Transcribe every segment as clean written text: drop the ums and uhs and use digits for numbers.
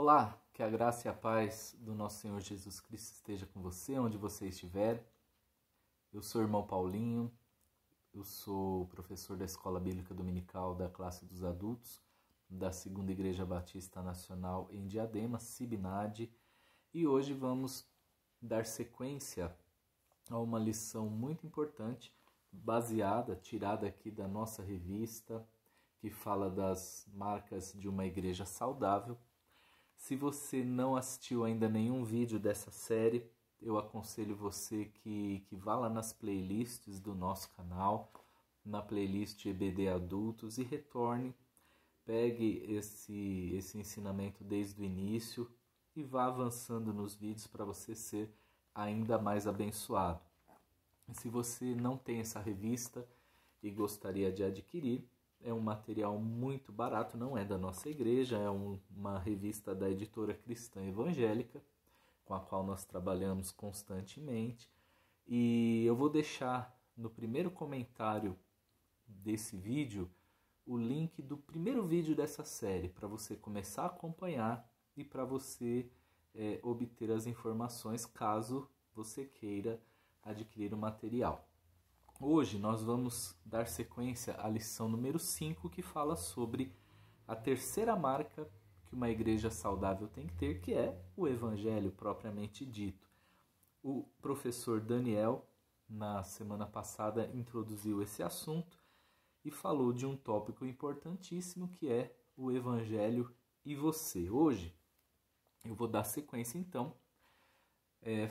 Olá, que a graça e a paz do nosso Senhor Jesus Cristo esteja com você, onde você estiver. Eu sou o irmão Paulinho, eu sou professor da Escola Bíblica Dominical da classe dos adultos, da Segunda Igreja Batista Nacional em Diadema, SIBNAD, e hoje vamos dar sequência a uma lição muito importante, tirada aqui da nossa revista, que fala das marcas de uma igreja saudável. Se você não assistiu ainda nenhum vídeo dessa série, eu aconselho você que vá lá nas playlists do nosso canal, na playlist EBD Adultos e retorne, pegue esse ensinamento desde o início e vá avançando nos vídeos para você ser ainda mais abençoado. Se você não tem essa revista e gostaria de adquirir, é um material muito barato, não é da nossa igreja, é uma revista da editora Cristã Evangélica, com a qual nós trabalhamos constantemente. E eu vou deixar no primeiro comentário desse vídeo o link do primeiro vídeo dessa série, para você começar a acompanhar e para você obter as informações caso você queira adquirir o material. Hoje nós vamos dar sequência à lição número 5, que fala sobre a terceira marca que uma igreja saudável tem que ter, que é o Evangelho propriamente dito. O professor Daniel, na semana passada, introduziu esse assunto e falou de um tópico importantíssimo, que é o Evangelho e você. Hoje eu vou dar sequência, então,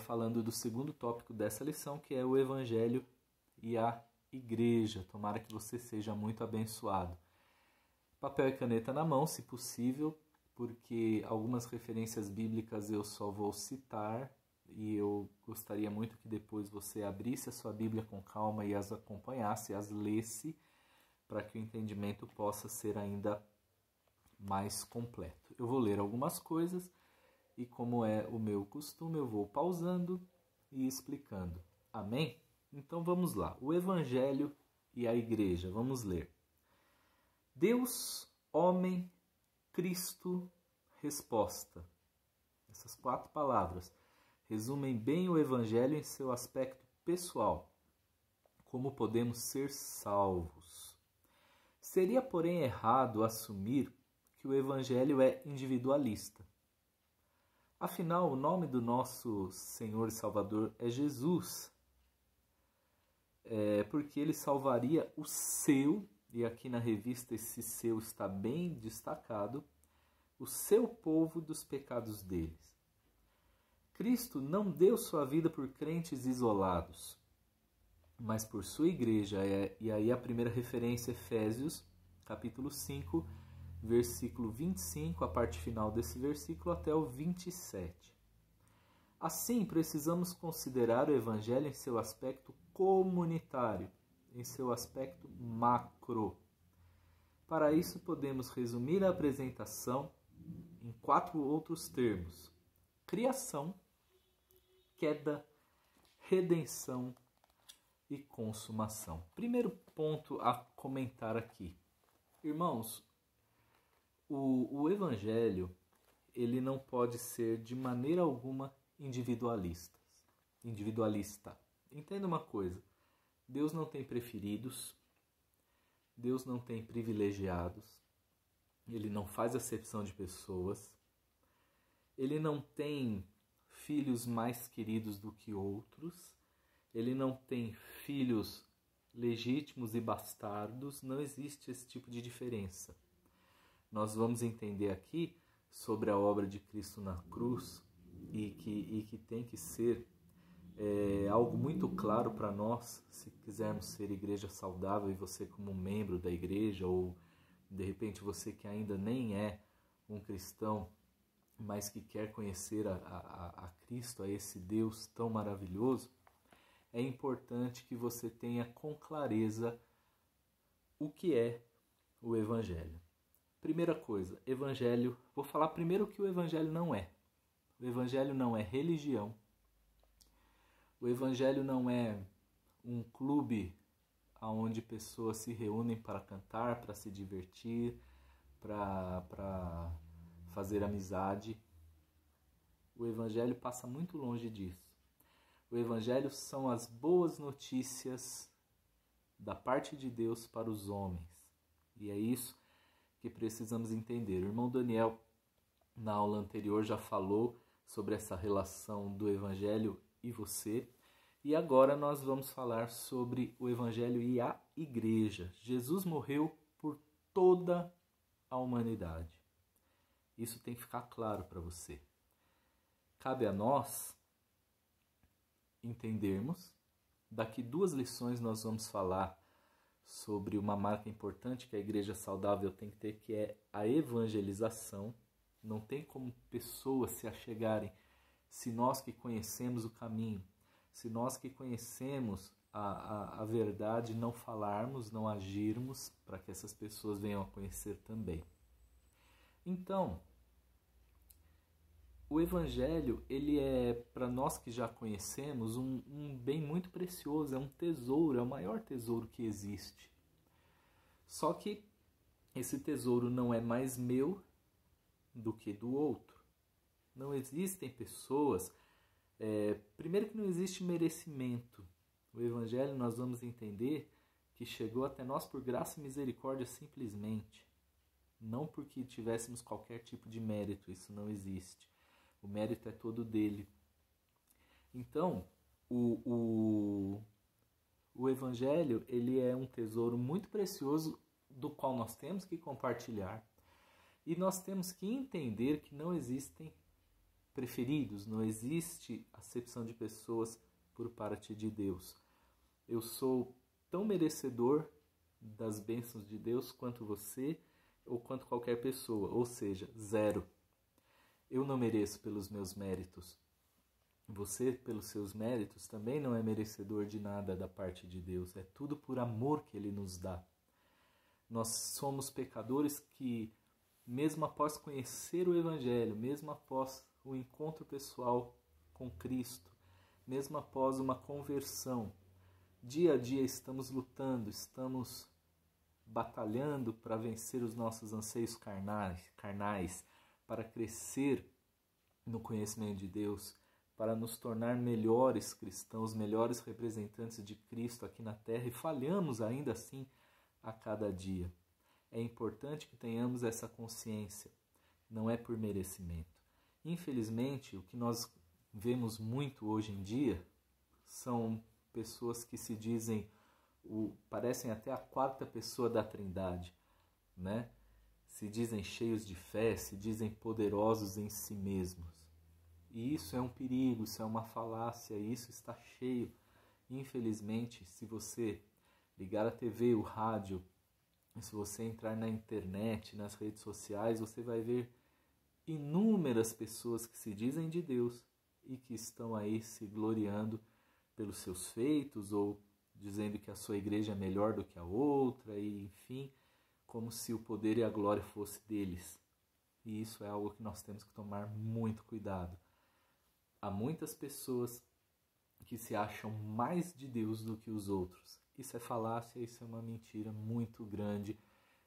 falando do segundo tópico dessa lição, que é o Evangelho e a igreja. Tomara que você seja muito abençoado. Papel e caneta na mão, se possível, porque algumas referências bíblicas eu só vou citar e eu gostaria muito que depois você abrisse a sua Bíblia com calma e as acompanhasse, as lesse, para que o entendimento possa ser ainda mais completo. Eu vou ler algumas coisas e, como é o meu costume, eu vou pausando e explicando. Amém? Então vamos lá, o Evangelho e a Igreja, vamos ler. Deus, homem, Cristo, resposta. Essas 4 palavras resumem bem o Evangelho em seu aspecto pessoal. Como podemos ser salvos? Seria, porém, errado assumir que o Evangelho é individualista. Afinal, o nome do nosso Senhor e Salvador é Jesus. Porque ele salvaria o seu, e aqui na revista esse seu está bem destacado, o seu povo dos pecados deles. Cristo não deu sua vida por crentes isolados, mas por sua igreja. E aí a primeira referência, Efésios, capítulo 5, versículo 25, a parte final desse versículo até o 27. Assim, precisamos considerar o Evangelho em seu aspecto comunitário, em seu aspecto macro. Para isso, podemos resumir a apresentação em 4 outros termos: criação, queda, redenção e consumação. Primeiro ponto a comentar aqui. Irmãos, o Evangelho ele não pode ser de maneira alguma individualista. Entenda uma coisa, Deus não tem preferidos, Deus não tem privilegiados, Ele não faz acepção de pessoas, Ele não tem filhos mais queridos do que outros, Ele não tem filhos legítimos e bastardos, não existe esse tipo de diferença. Nós vamos entender aqui sobre a obra de Cristo na cruz e que tem que ser algo muito claro para nós, se quisermos ser igreja saudável, e você como membro da igreja, ou de repente você que ainda nem é um cristão, mas que quer conhecer a Cristo, a esse Deus tão maravilhoso, é importante que você tenha com clareza o que é o Evangelho. Primeira coisa, Evangelho, vou falar primeiro o que o Evangelho não é. O Evangelho não é religião. O Evangelho não é um clube onde pessoas se reúnem para cantar, para se divertir, para fazer amizade. O Evangelho passa muito longe disso. O Evangelho são as boas notícias da parte de Deus para os homens. E é isso que precisamos entender. O irmão Daniel, na aula anterior, já falou sobre essa relação do Evangelho e você. E agora nós vamos falar sobre o Evangelho e a Igreja. Jesus morreu por toda a humanidade. Isso tem que ficar claro para você. Cabe a nós entendermos. Daqui 2 lições nós vamos falar sobre uma marca importante que a igreja saudável tem que ter, que é a evangelização. Não tem como pessoas se achegarem se nós que conhecemos o caminho, se nós que conhecemos a verdade não falarmos, não agirmos para que essas pessoas venham a conhecer também. Então, o Evangelho, ele é, para nós que já conhecemos, um bem muito precioso, é um tesouro, é o maior tesouro que existe. Só que esse tesouro não é mais meu do que do outro. Não existem pessoas... primeiro que não existe merecimento. O Evangelho nós vamos entender que chegou até nós por graça e misericórdia simplesmente. Não porque tivéssemos qualquer tipo de mérito, isso não existe. O mérito é todo dele. Então, o Evangelho, ele é um tesouro muito precioso do qual nós temos que compartilhar. E nós temos que entender que não existem preferidos, não existe acepção de pessoas por parte de Deus. Eu sou tão merecedor das bênçãos de Deus quanto você ou quanto qualquer pessoa, ou seja, 0. Eu não mereço pelos meus méritos. Você, pelos seus méritos, também não é merecedor de nada da parte de Deus. É tudo por amor que Ele nos dá. Nós somos pecadores que, mesmo após conhecer o Evangelho, mesmo após o encontro pessoal com Cristo, mesmo após uma conversão, dia a dia estamos lutando, estamos batalhando para vencer os nossos anseios carnais, para crescer no conhecimento de Deus, para nos tornar melhores cristãos, melhores representantes de Cristo aqui na Terra, e falhamos ainda assim a cada dia. É importante que tenhamos essa consciência, não é por merecimento. Infelizmente, o que nós vemos muito hoje em dia são pessoas que se dizem, parecem até a 4ª pessoa da Trindade, né? Se dizem cheios de fé, se dizem poderosos em si mesmos. E isso é um perigo, isso é uma falácia, isso está cheio. Infelizmente, se você ligar a TV, o rádio, se você entrar na internet, nas redes sociais, você vai ver inúmeras pessoas que se dizem de Deus e que estão aí se gloriando pelos seus feitos ou dizendo que a sua igreja é melhor do que a outra, e enfim, como se o poder e a glória fosse deles. E isso é algo que nós temos que tomar muito cuidado. Há muitas pessoas que se acham mais de Deus do que os outros. Isso é falácia, isso é uma mentira muito grande.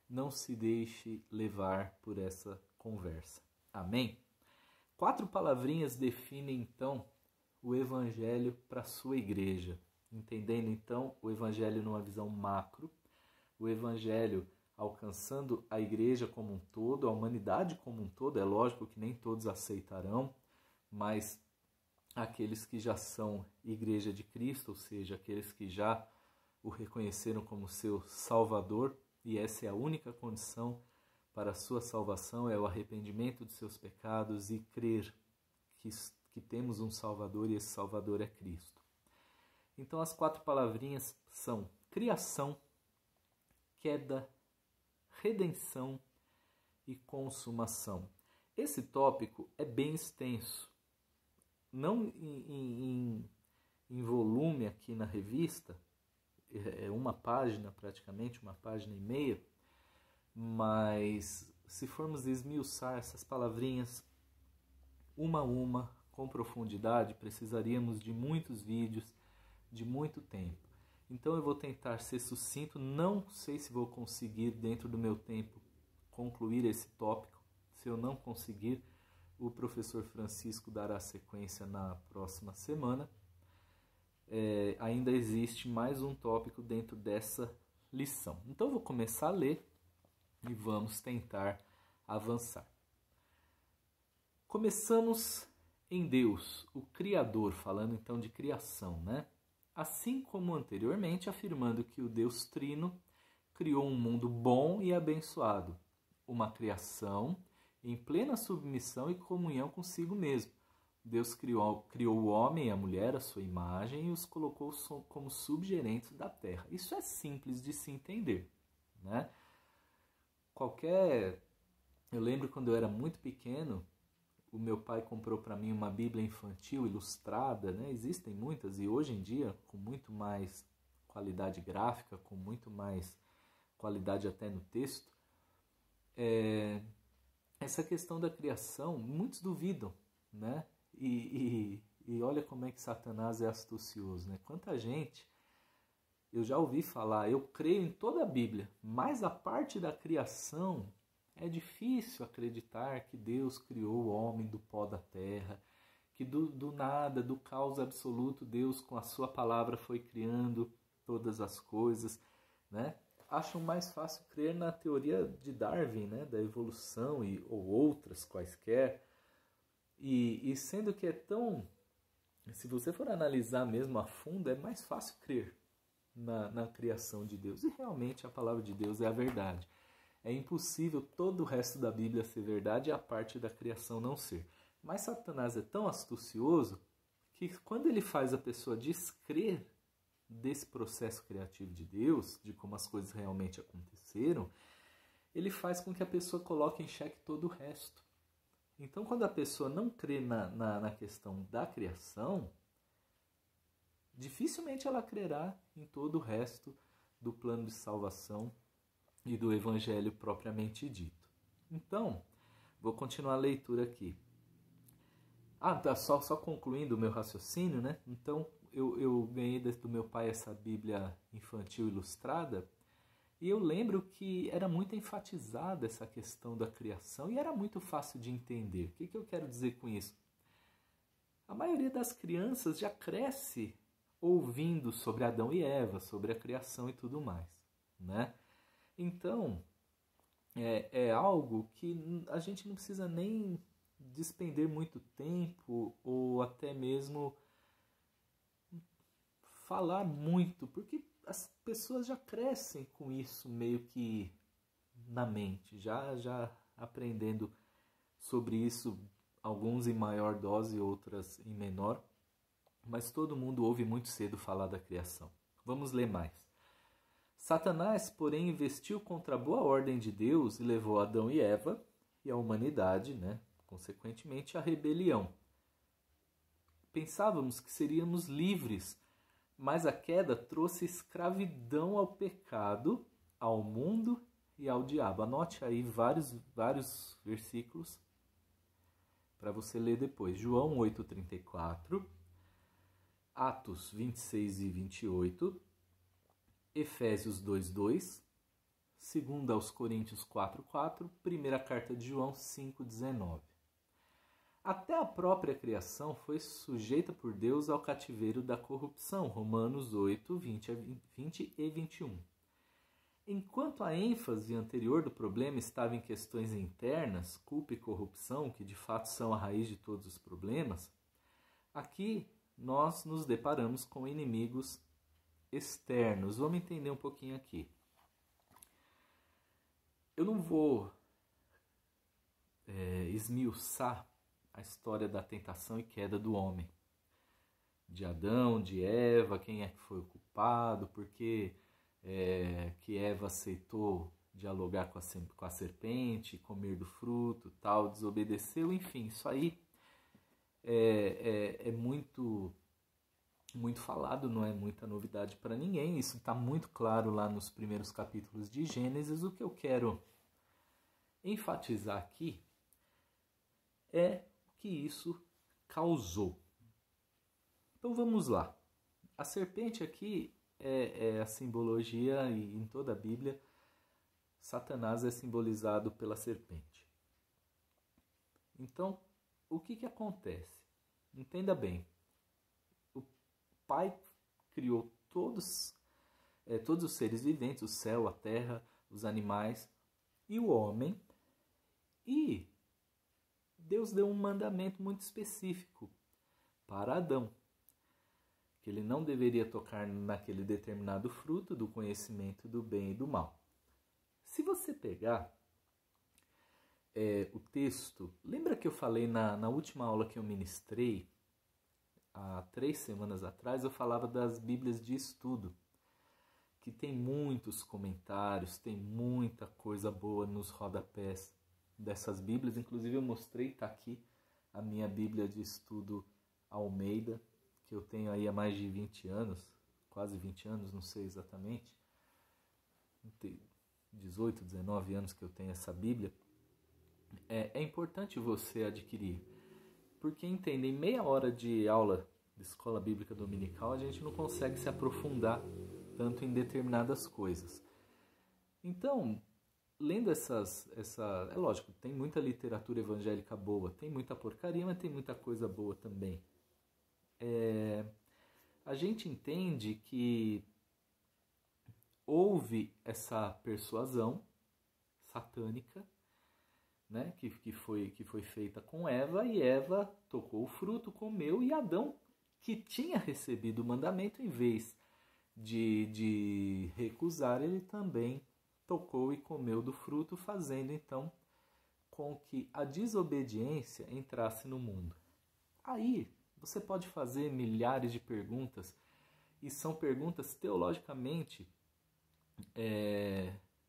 Não se deixe levar por essa conversa. Amém? 4 palavrinhas definem então o Evangelho para a sua igreja. Entendendo então o Evangelho numa visão macro, o Evangelho alcançando a igreja como um todo, a humanidade como um todo. É lógico que nem todos aceitarão, mas aqueles que já são igreja de Cristo, ou seja, aqueles que já o reconheceram como seu Salvador, e essa é a única condição para a sua salvação, é o arrependimento dos seus pecados e crer que temos um Salvador e esse Salvador é Cristo. Então as 4 palavrinhas são criação, queda, redenção e consumação. Esse tópico é bem extenso. Não em volume aqui na revista, é uma página praticamente, 1,5 páginas, mas se formos esmiuçar essas palavrinhas uma a uma, com profundidade, precisaríamos de muitos vídeos, de muito tempo. Então eu vou tentar ser sucinto, não sei se vou conseguir dentro do meu tempo concluir esse tópico, Se eu não conseguir, o professor Francisco dará sequência na próxima semana. Ainda existe mais um tópico dentro dessa lição. Então eu vou começar a ler e vamos tentar avançar. Começamos em Deus, o Criador, falando então de criação, né? Assim como anteriormente, afirmando que o Deus Trino criou um mundo bom e abençoado, uma criação em plena submissão e comunhão consigo mesmo. Deus criou o homem e a mulher à sua imagem e os colocou como subgerentes da terra. Isso é simples de se entender, né? Eu lembro quando eu era muito pequeno, o meu pai comprou para mim uma Bíblia infantil ilustrada, né? Existem muitas e hoje em dia com muito mais qualidade gráfica, com muito mais qualidade até no texto. Essa questão da criação, muitos duvidam, né? E olha como é que Satanás é astucioso, né? Quanta gente, eu já ouvi falar, eu creio em toda a Bíblia, mas a parte da criação é difícil acreditar que Deus criou o homem do pó da terra, que do nada, do caos absoluto, Deus com a sua palavra foi criando todas as coisas, né? Acham mais fácil crer na teoria de Darwin, né? Da evolução ou outras quaisquer. E sendo que é tão... Se você for analisar mesmo a fundo, é mais fácil crer na criação de Deus. E realmente a palavra de Deus é a verdade. É impossível todo o resto da Bíblia ser verdade e a parte da criação não ser. Mas Satanás é tão astucioso que quando ele faz a pessoa descrer desse processo criativo de Deus, de como as coisas realmente aconteceram, ele faz com que a pessoa coloque em xeque todo o resto. Então, quando a pessoa não crê na questão da criação, dificilmente ela crerá em todo o resto do plano de salvação e do Evangelho propriamente dito. Então, vou continuar a leitura aqui. Só concluindo o meu raciocínio, né? Então, eu ganhei do meu pai essa Bíblia infantil ilustrada e eu lembro que era muito enfatizada essa questão da criação e era muito fácil de entender. O que eu quero dizer com isso? A maioria das crianças já cresce ouvindo sobre Adão e Eva, sobre a criação e tudo mais, né? Então, é algo que a gente não precisa nem despender muito tempo ou até mesmo falar muito, porque as pessoas já crescem com isso meio que na mente, já aprendendo sobre isso, alguns em maior dose, outras em menor, mas todo mundo ouve muito cedo falar da criação. Vamos ler mais. Satanás, porém, investiu contra a boa ordem de Deus e levou Adão e Eva e a humanidade, né, consequentemente, à rebelião. Pensávamos que seríamos livres, mas a queda trouxe escravidão ao pecado, ao mundo e ao diabo. Anote aí vários versículos para você ler depois. João 8,34, Atos 26 e 28, Efésios 2:2, 2 aos Coríntios 4:4, primeira carta de João 5:19. Até a própria criação foi sujeita por Deus ao cativeiro da corrupção, Romanos 8, 20 e 21. Enquanto a ênfase anterior do problema estava em questões internas, culpa e corrupção, que de fato são a raiz de todos os problemas, aqui nós nos deparamos com inimigos externos. Vamos entender um pouquinho aqui. Eu não vou esmiuçar a história da tentação e queda do homem. De Adão, de Eva, quem é que foi o culpado, porque que Eva aceitou dialogar com a serpente, comer do fruto, tal, desobedeceu, enfim, isso aí é muito falado, não é muita novidade para ninguém, isso está muito claro lá nos primeiros capítulos de Gênesis. O que eu quero enfatizar aqui é que isso causou. Então vamos lá. A serpente aqui é a simbologia, e em toda a Bíblia, Satanás é simbolizado pela serpente. Então, o que acontece? Entenda bem. O Pai criou todos os seres viventes, o céu, a terra, os animais e o homem. E Deus deu um mandamento muito específico para Adão, que ele não deveria tocar naquele determinado fruto do conhecimento do bem e do mal. Se você pegar o texto, lembra que eu falei na última aula que eu ministrei, há 3 semanas atrás, eu falava das Bíblias de estudo, que tem muitos comentários, tem muita coisa boa nos rodapés dessas Bíblias. Inclusive eu mostrei, está aqui a minha Bíblia de estudo Almeida, que eu tenho aí há mais de 20 anos, quase 20 anos, não sei exatamente, 18, 19 anos que eu tenho essa Bíblia. É importante você adquirir, porque entende, em meia hora de aula de escola bíblica dominical a gente não consegue se aprofundar tanto em determinadas coisas. Então, lendo é lógico, tem muita literatura evangélica boa, tem muita porcaria, mas tem muita coisa boa também. A gente entende que houve essa persuasão satânica, né, que foi feita com Eva, e Eva tocou o fruto, comeu, e Adão, que tinha recebido o mandamento, em vez de recusar, ele também tocou e comeu do fruto, fazendo então com que a desobediência entrasse no mundo. Aí você pode fazer milhares de perguntas, e são perguntas teologicamente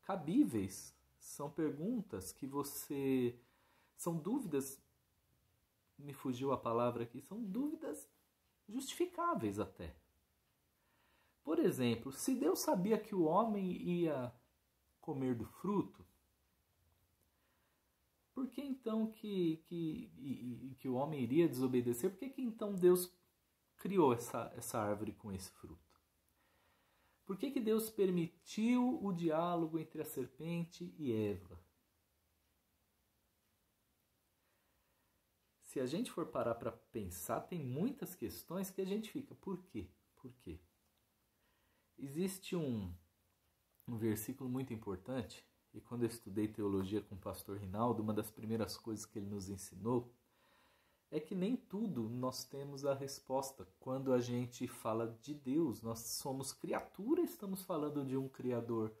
cabíveis. São perguntas que são dúvidas, me fugiu a palavra aqui, são dúvidas justificáveis até. Por exemplo, se Deus sabia que o homem ia comer do fruto, por que então que o homem iria desobedecer? Por que então Deus criou essa árvore com esse fruto? Por que Deus permitiu o diálogo entre a serpente e Eva? Se a gente for parar para pensar, tem muitas questões que a gente fica, por quê? Por quê? Existe um versículo muito importante, e quando eu estudei teologia com o pastor Rinaldo, uma das primeiras coisas que ele nos ensinou é que nem tudo nós temos a resposta. Quando a gente fala de Deus, nós somos criatura, estamos falando de um Criador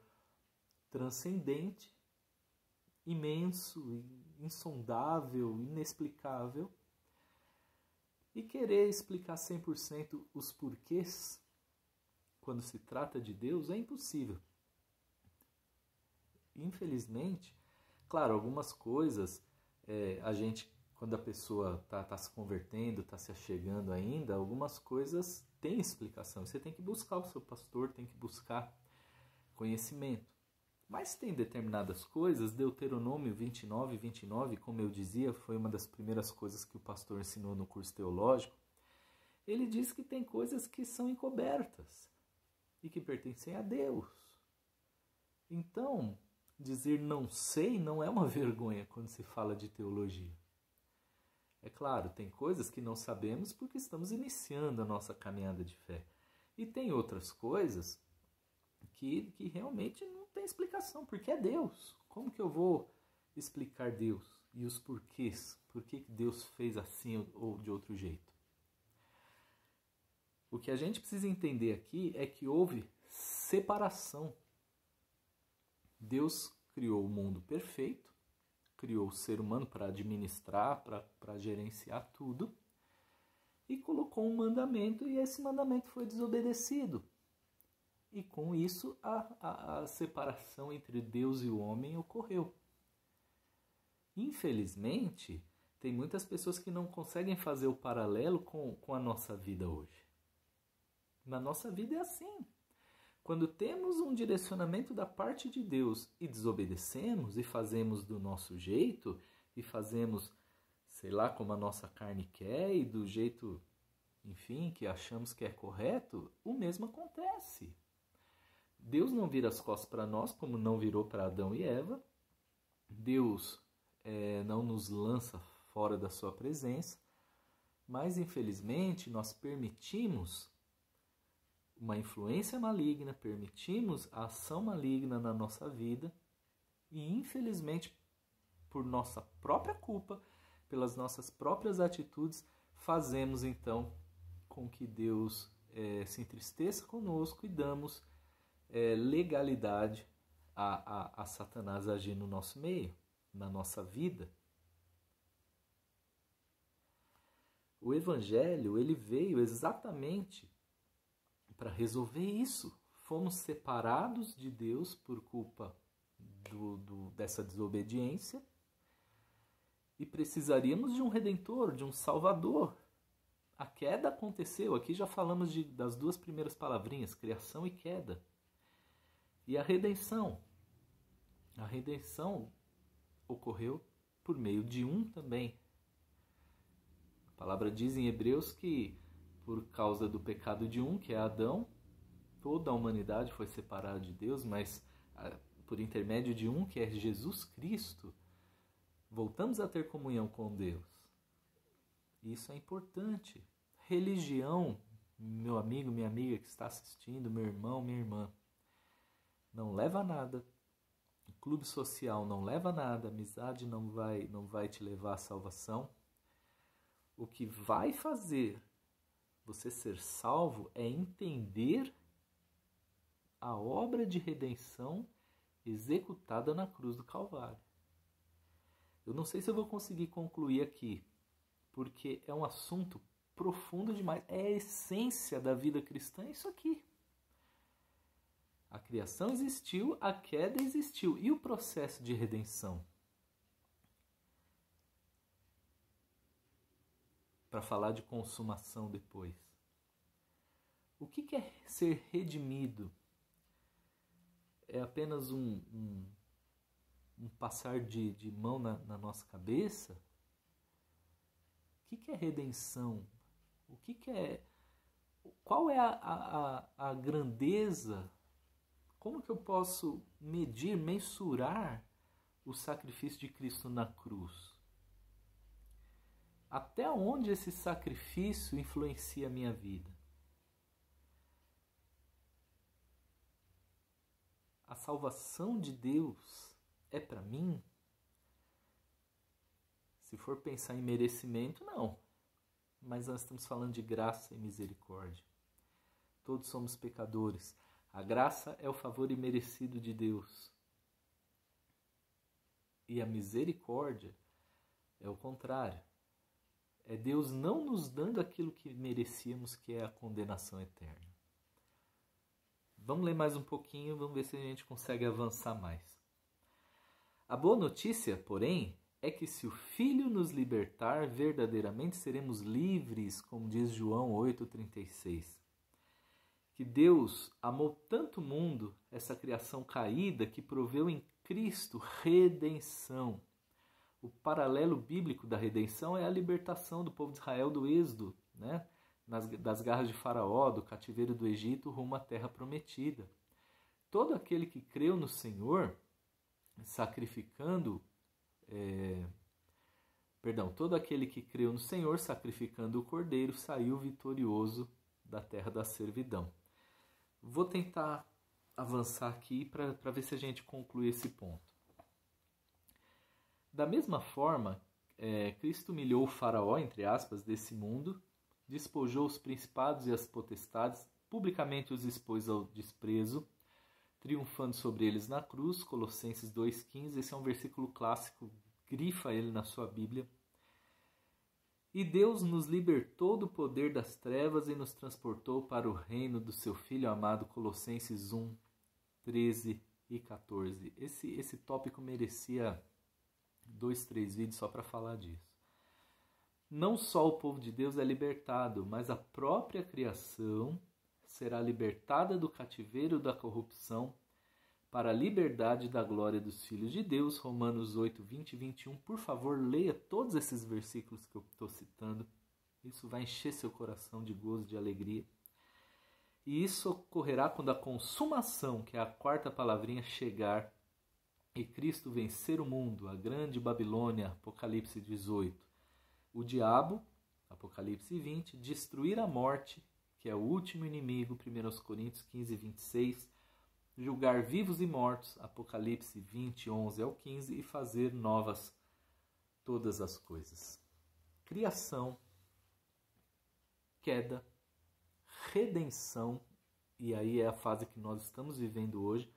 transcendente, imenso, insondável, inexplicável. E querer explicar 100% os porquês, quando se trata de Deus, é impossível. Infelizmente, claro, algumas coisas a gente, quando a pessoa está se convertendo, está se achegando ainda, algumas coisas têm explicação. Você tem que buscar o seu pastor, tem que buscar conhecimento. Mas tem determinadas coisas, Deuteronômio 29, como eu dizia, foi uma das primeiras coisas que o pastor ensinou no curso teológico. Ele diz que tem coisas que são encobertas e que pertencem a Deus. Então, dizer não sei não é uma vergonha quando se fala de teologia. É claro, tem coisas que não sabemos porque estamos iniciando a nossa caminhada de fé. E tem outras coisas que realmente não tem explicação, porque é Deus. Como que eu vou explicar Deus e os porquês? Por que Deus fez assim ou de outro jeito? O que a gente precisa entender aqui é que houve separação. Deus criou o mundo perfeito, criou o ser humano para administrar, para gerenciar tudo, e colocou um mandamento, e esse mandamento foi desobedecido. E com isso a separação entre Deus e o homem ocorreu. Infelizmente, tem muitas pessoas que não conseguem fazer o paralelo com a nossa vida hoje. Na nossa vida é assim. Quando temos um direcionamento da parte de Deus e desobedecemos e fazemos do nosso jeito e fazemos, sei lá, como a nossa carne quer e do jeito, enfim, que achamos que é correto, o mesmo acontece. Deus não vira as costas para nós como não virou para Adão e Eva. Deus não nos lança fora da sua presença, mas infelizmente nós permitimos uma influência maligna, permitimos a ação maligna na nossa vida e infelizmente por nossa própria culpa, pelas nossas próprias atitudes, fazemos então com que Deus se entristeça conosco e damos legalidade a Satanás agir no nosso meio, na nossa vida. O Evangelho, ele veio exatamente para resolver isso. Fomos separados de Deus por culpa dessa desobediência e precisaríamos de um Redentor, de um Salvador. A queda aconteceu, aqui já falamos das duas primeiras palavrinhas, criação e queda. E a redenção ocorreu por meio de um também. A palavra diz em Hebreus que por causa do pecado de um, que é Adão, toda a humanidade foi separada de Deus, mas por intermédio de um, que é Jesus Cristo, voltamos a ter comunhão com Deus. Isso é importante. Religião, meu amigo, minha amiga que está assistindo, meu irmão, minha irmã, não leva a nada. Clube social não leva a nada. Amizade não vai te levar à salvação. O que vai fazer você ser salvo é entender a obra de redenção executada na cruz do Calvário. Eu não sei se eu vou conseguir concluir aqui, porque é um assunto profundo demais. É a essência da vida cristã, é isso aqui. A criação existiu, a queda existiu. E o processo de redenção? Para falar de consumação depois. O que é ser redimido? É apenas um passar de mão na nossa cabeça? O que é redenção? Qual é a grandeza? Como que eu posso medir, mensurar o sacrifício de Cristo na cruz? Até onde esse sacrifício influencia a minha vida? A salvação de Deus é para mim? Se for pensar em merecimento, não. Mas nós estamos falando de graça e misericórdia. Todos somos pecadores. A graça é o favor imerecido de Deus. E a misericórdia é o contrário. É Deus não nos dando aquilo que merecíamos, que é a condenação eterna. Vamos ler mais um pouquinho, vamos ver se a gente consegue avançar mais. A boa notícia, porém, é que se o Filho nos libertar, verdadeiramente seremos livres, como diz João 8,36. Que Deus amou tanto o mundo, essa criação caída, que proveu em Cristo redenção. O paralelo bíblico da redenção é a libertação do povo de Israel do êxodo, né? Das garras de Faraó, do cativeiro do Egito, rumo à terra prometida. Todo aquele que creu no Senhor, todo aquele que creu no Senhor, sacrificando o Cordeiro, saiu vitorioso da terra da servidão. Vou tentar avançar aqui para ver se a gente conclui esse ponto. Da mesma forma, Cristo humilhou o faraó, entre aspas, desse mundo, despojou os principados e as potestades, publicamente os expôs ao desprezo, triunfando sobre eles na cruz, Colossenses 2,15, esse é um versículo clássico, grifa ele na sua Bíblia. E Deus nos libertou do poder das trevas e nos transportou para o reino do seu Filho amado, Colossenses 1, 13 e 14. Esse tópico merecia 2, 3 vídeos só para falar disso. Não só o povo de Deus é libertado, mas a própria criação será libertada do cativeiro da corrupção para a liberdade da glória dos filhos de Deus. Romanos 8, 20 e 21. Por favor, leia todos esses versículos que eu estou citando. Isso vai encher seu coração de gozo, de alegria. E isso ocorrerá quando a consumação, que é a quarta palavrinha, chegar e Cristo vencer o mundo, a grande Babilônia, Apocalipse 18. o diabo, Apocalipse 20, destruir a morte, que é o último inimigo, 1 Coríntios 15, 26, julgar vivos e mortos, Apocalipse 20, 11 ao 15, e fazer novas todas as coisas. Criação, queda, redenção, e aí é a fase que nós estamos vivendo hoje,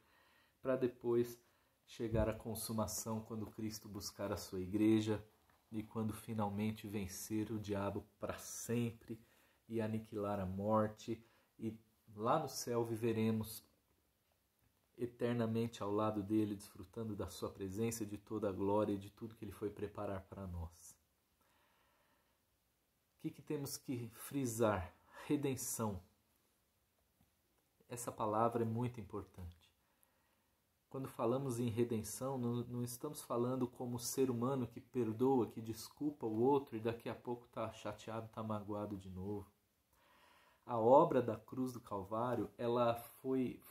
para depois chegar à consumação quando Cristo buscar a sua igreja e quando finalmente vencer o diabo para sempre e aniquilar a morte, e lá no céu viveremos eternamente ao lado dele, desfrutando da sua presença, de toda a glória e de tudo que ele foi preparar para nós. O que temos que frisar? Redenção. Essa palavra é muito importante. Quando falamos em redenção, não estamos falando como ser humano que perdoa, que desculpa o outro e daqui a pouco está chateado, está magoado de novo. A obra da cruz do Calvário, ela foi...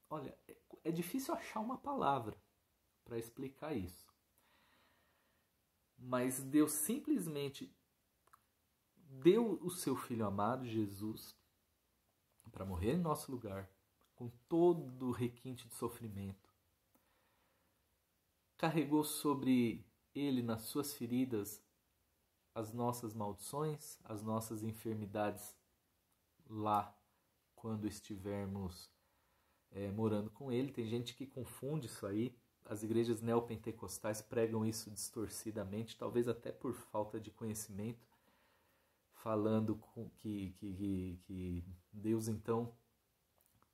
Olha, é difícil achar uma palavra para explicar isso. Mas Deus simplesmente deu o seu Filho amado, Jesus, para morrer em nosso lugar, com todo o requinte de sofrimento. Carregou sobre ele, nas suas feridas, as nossas maldições, as nossas enfermidades lá, quando estivermos morando com ele. Tem gente que confunde isso aí. As igrejas neopentecostais pregam isso distorcidamente, talvez até por falta de conhecimento, falando que Deus então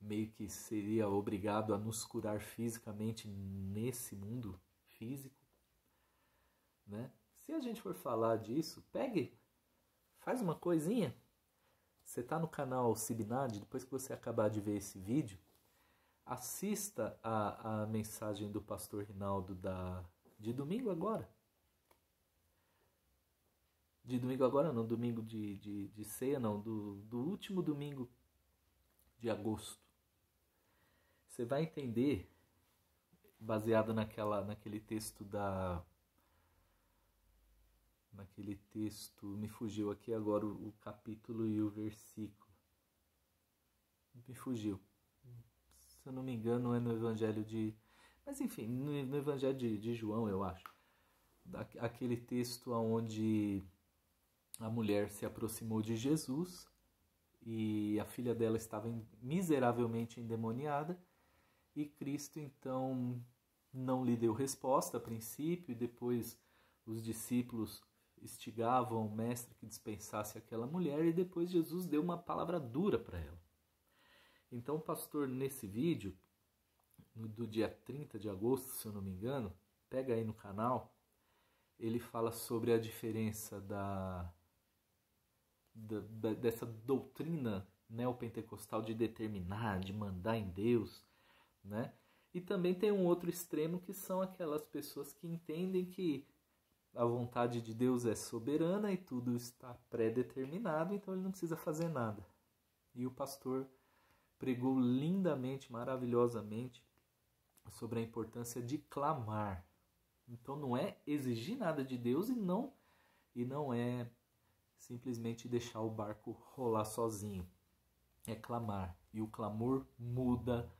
meio que seria obrigado a nos curar fisicamente nesse mundo físico, né? Se a gente for falar disso, faz uma coisinha. Você está no canal Sibinad, depois que você acabar de ver esse vídeo, assista a mensagem do pastor Rinaldo de domingo agora. De domingo agora não, domingo de ceia não, do último domingo de agosto. Você vai entender, baseado naquele texto naquele texto, me fugiu aqui agora o capítulo e o versículo. Me fugiu. Se eu não me engano, é no Evangelho mas enfim, no Evangelho de João, eu acho. Aquele texto onde a mulher se aproximou de Jesus e a filha dela estava miseravelmente endemoniada e Cristo então não lhe deu resposta a princípio, e depois os discípulos instigavam o mestre que dispensasse aquela mulher, e depois Jesus deu uma palavra dura para ela. Então o pastor, nesse vídeo, do dia 30 de agosto, se eu não me engano, pega aí no canal, ele fala sobre a diferença dessa doutrina neopentecostal de determinar, de mandar em Deus, né? E também tem um outro extremo, que são aquelas pessoas que entendem que a vontade de Deus é soberana e tudo está pré-determinado, então ele não precisa fazer nada. E o pastor pregou lindamente, maravilhosamente, sobre a importância de clamar. Então não é exigir nada de Deus e não é simplesmente deixar o barco rolar sozinho. É clamar. E o clamor muda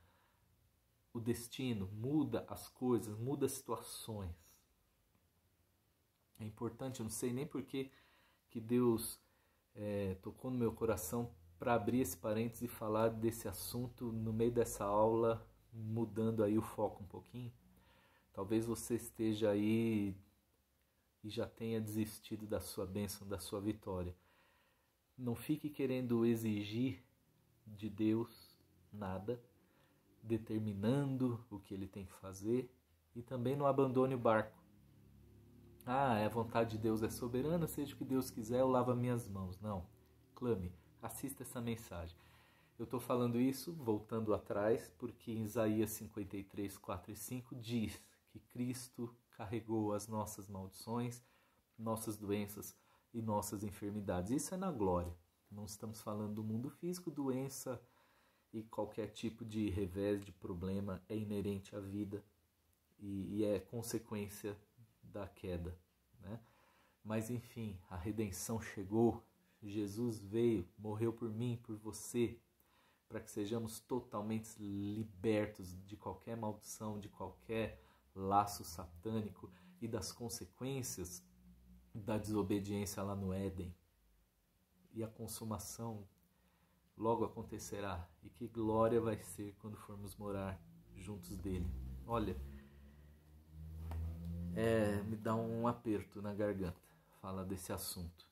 o destino, muda as coisas, muda as situações. É importante, eu não sei nem por que Deus tocou no meu coração para abrir esse parênteses e falar desse assunto no meio dessa aula, mudando aí o foco um pouquinho. Talvez você esteja aí e já tenha desistido da sua bênção, da sua vitória. Não fique querendo exigir de Deus nada, determinando o que ele tem que fazer, e também não abandone o barco. A vontade de Deus é soberana, seja o que Deus quiser, eu lavo as minhas mãos. Não, clame, assista essa mensagem. Eu estou falando isso, voltando atrás, porque em Isaías 53, 4 e 5 diz que Cristo carregou as nossas maldições, nossas doenças e nossas enfermidades. Isso é na glória. Não estamos falando do mundo físico. Doença e qualquer tipo de revés, de problema, é inerente à vida e é consequência da queda, né? Mas enfim, a redenção chegou. Jesus veio, morreu por mim, por você, para que sejamos totalmente libertos de qualquer maldição, de qualquer laço satânico e das consequências da desobediência lá no Éden. E a consumação logo acontecerá. E que glória vai ser quando formos morar juntos dele. Olha, me dá um aperto na garganta falar desse assunto.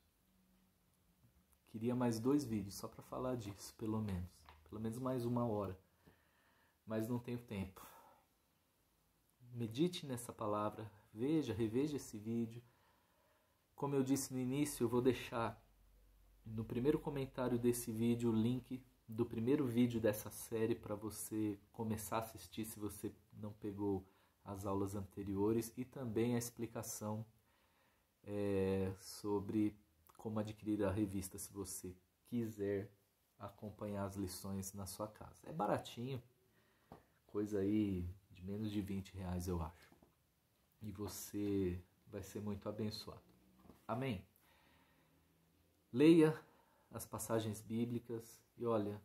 Queria mais 2 vídeos só para falar disso, pelo menos mais 1 hora, mas não tenho tempo. Medite nessa palavra, reveja esse vídeo. Como eu disse no início, eu vou deixar no primeiro comentário desse vídeo o link do primeiro vídeo dessa série para você começar a assistir se você não pegou as aulas anteriores, e também a explicação sobre como adquirir a revista se você quiser acompanhar as lições na sua casa. É baratinho, coisa aí de menos de R$20, eu acho. E você vai ser muito abençoado. Amém? Leia as passagens bíblicas e olha,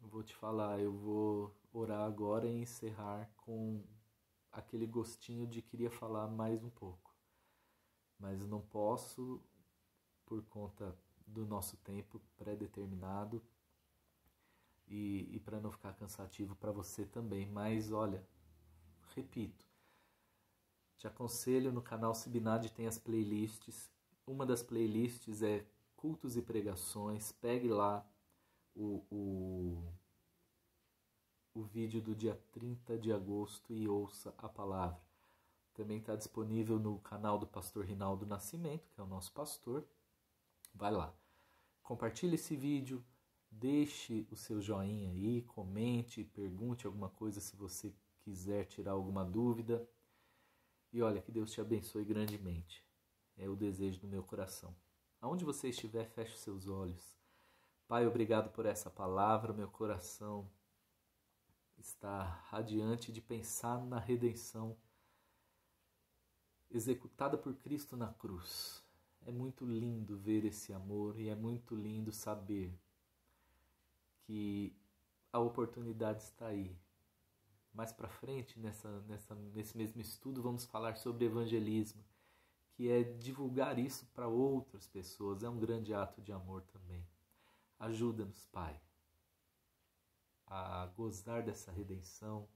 eu vou te falar, eu vou orar agora e encerrar com aquele gostinho de queria falar mais um pouco. Mas não posso por conta do nosso tempo pré-determinado e para não ficar cansativo para você também. Mas olha, repito, te aconselho, no canal Sibinad tem as playlists. Uma das playlists é Cultos e Pregações. Pegue lá o vídeo do dia 30 de agosto e ouça a palavra. Também está disponível no canal do pastor Rinaldo Nascimento, que é o nosso pastor. Vai lá, compartilhe esse vídeo, deixe o seu joinha aí, comente, pergunte alguma coisa se você quiser tirar alguma dúvida. E olha, que Deus te abençoe grandemente. É o desejo do meu coração. Aonde você estiver, feche seus olhos. Pai, obrigado por essa palavra. Meu coração está radiante de pensar na redenção executada por Cristo na cruz. É muito lindo ver esse amor e é muito lindo saber que a oportunidade está aí. Mais para frente, nesse mesmo estudo, vamos falar sobre evangelismo, que é divulgar isso para outras pessoas. É um grande ato de amor também. Ajuda-nos, Pai, a gozar dessa redenção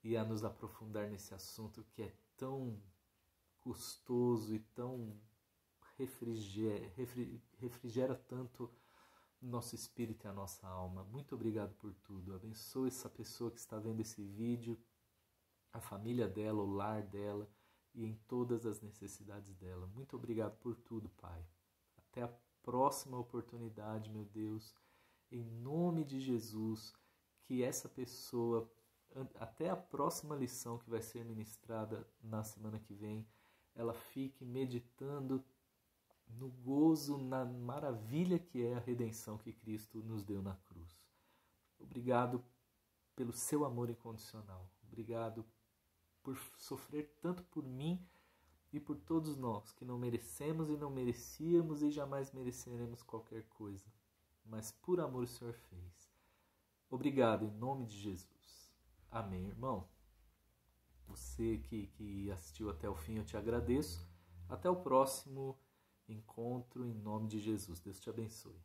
e a nos aprofundar nesse assunto que é tão custoso e tão refrigera tanto o nosso espírito e a nossa alma. Muito obrigado por tudo. Abençoe essa pessoa que está vendo esse vídeo, a família dela, o lar dela e em todas as necessidades dela. Muito obrigado por tudo, Pai. Até a próxima oportunidade, meu Deus. Em nome de Jesus, que essa pessoa, até a próxima lição que vai ser ministrada na semana que vem, ela fique meditando no gozo, na maravilha que é a redenção que Cristo nos deu na cruz. Obrigado pelo seu amor incondicional. Obrigado por sofrer tanto por mim e por todos nós que não merecemos e não merecíamos e jamais mereceremos qualquer coisa. Mas por amor o Senhor fez. Obrigado em nome de Jesus. Amém, irmão. Você que assistiu até o fim, eu te agradeço. Até o próximo encontro em nome de Jesus. Deus te abençoe.